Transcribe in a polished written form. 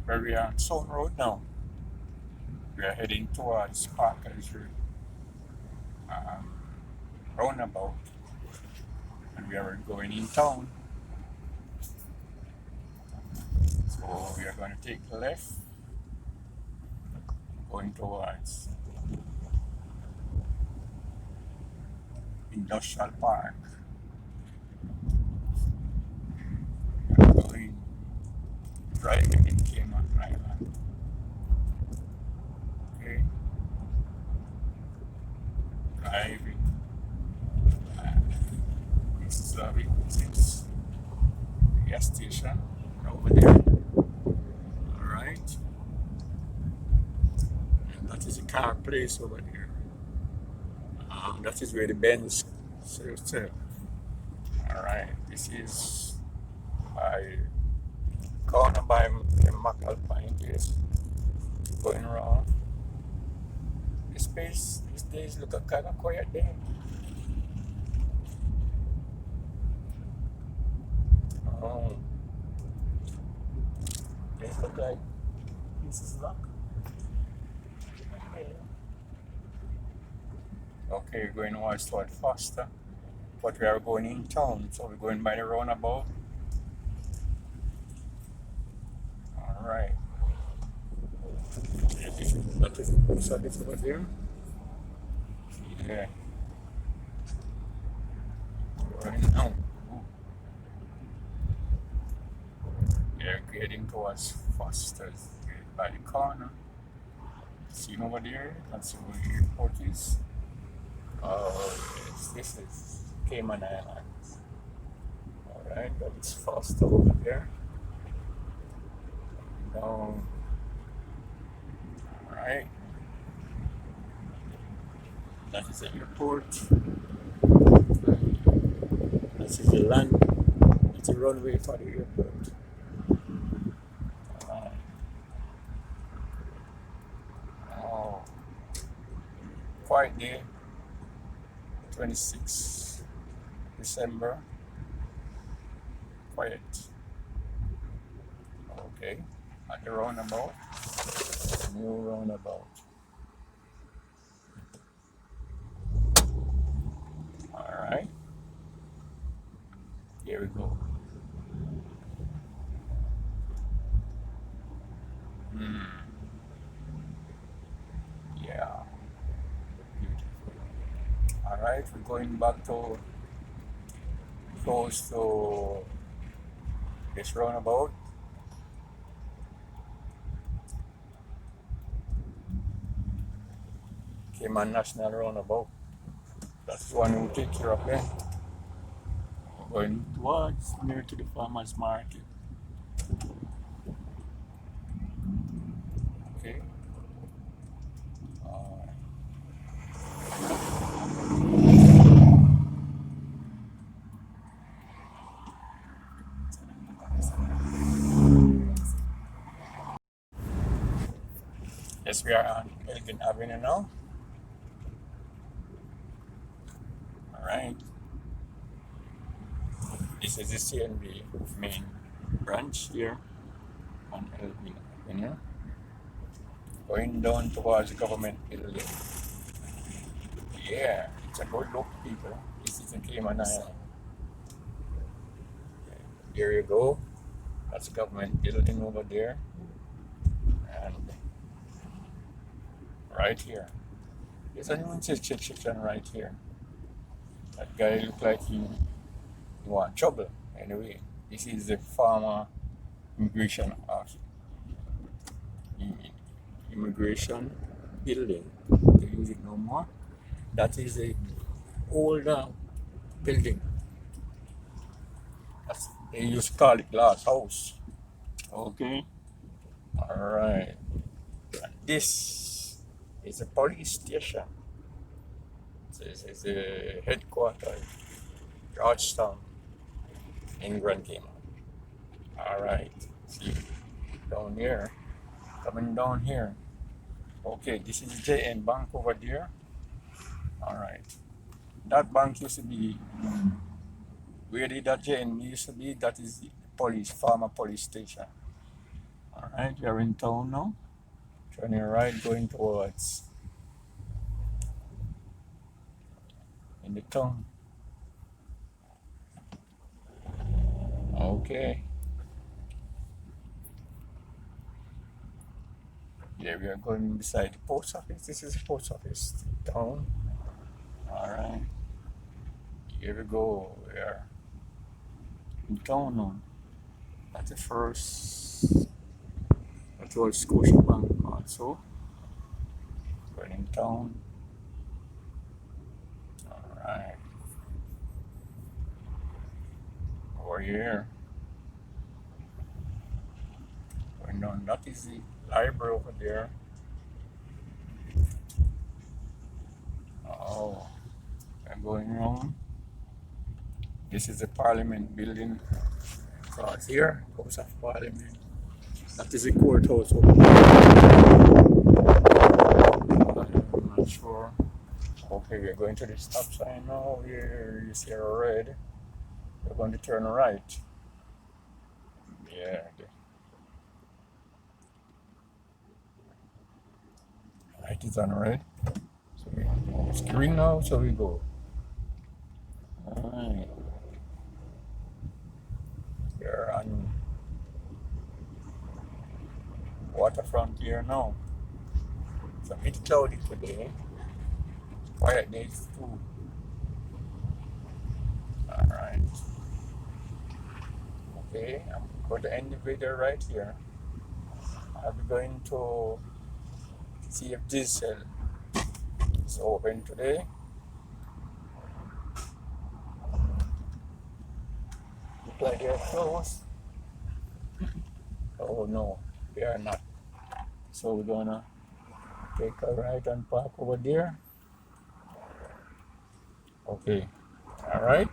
where we are on Stone Road now. We are heading towards Parker's um, roundabout, and we are going in town. So we are going to take the left, going towards Industrial Park. We are going driving in Cayman Island. Okay, driving. This is a big six gas station over there. All right, and that is a car place over there. That is where the Benz serves. All right, this is by corner by the McAlpine place. Going around. This place these days look kind of quiet there. Oh, it look like this is luck. Okay, we're going westward faster, but we are going in town, so we're going by the roundabout. All right. That is over there. Yeah. Right now. Yeah, getting towards Foster's by the corner. See over there? That's where the airport is. Oh, yes, this is Cayman Islands. Alright, that is Foster over there. Down. Alright, that is the airport. This is the land. It's a runway for the airport. Alright. Oh, quiet day. 26 December. Quiet. Okay. At the roundabout. New roundabout. Alright. Here we go. Yeah. Beautiful. Alright, we're going back to close to this roundabout. Cayman National Roundabout. That's the one we'll take care of then. We're going towards near to the farmers market. Okay. Yes, we are on Elgin Avenue now. Alright. This is the CNB main branch here on Elgin Avenue. Going down towards the government building. Yeah, it's a good look, people. This is a Cayman Island. Here you go. That's the government building over there. And right here. There's a new section right here. That guy look like he want trouble. Anyway, this is the former immigration office. Immigration building. They use it no more. That is a older building. They used to call it glass house. Okay. Alright. This is a police station. This is the headquarters, Georgetown, in Grand Cayman. Alright. See, down here. Coming down here. Okay, this is the JN Bank over there. Alright. That bank used to be where did that JN used to be? That is the police, former police station. Alright, you're in town now. Turning right, going towards in the town. Okay. Yeah, we are going beside the post office. This is the post office town. Alright. Here we go. We are in town now. That's the first. That was Scotiabank also. We're in town. Alright. Over here. Going on. That is the library over there. Oh. We're going around. This is the Parliament building across here. House of Parliament. That is the courthouse over there. I'm not sure. Okay, we're going to the stop sign now. Here you see a red. We're going to turn right. Yeah. Light is on red. So it's green now, so we go. Alright. We're on waterfront here now. It's a bit cloudy today. Quiet days too. Alright. Okay, I'm going to end the video right here. I'll be going to see if this is open today. Look like they're closed. Oh no, they are not. So we're gonna take a right and park over there. Okay, all right.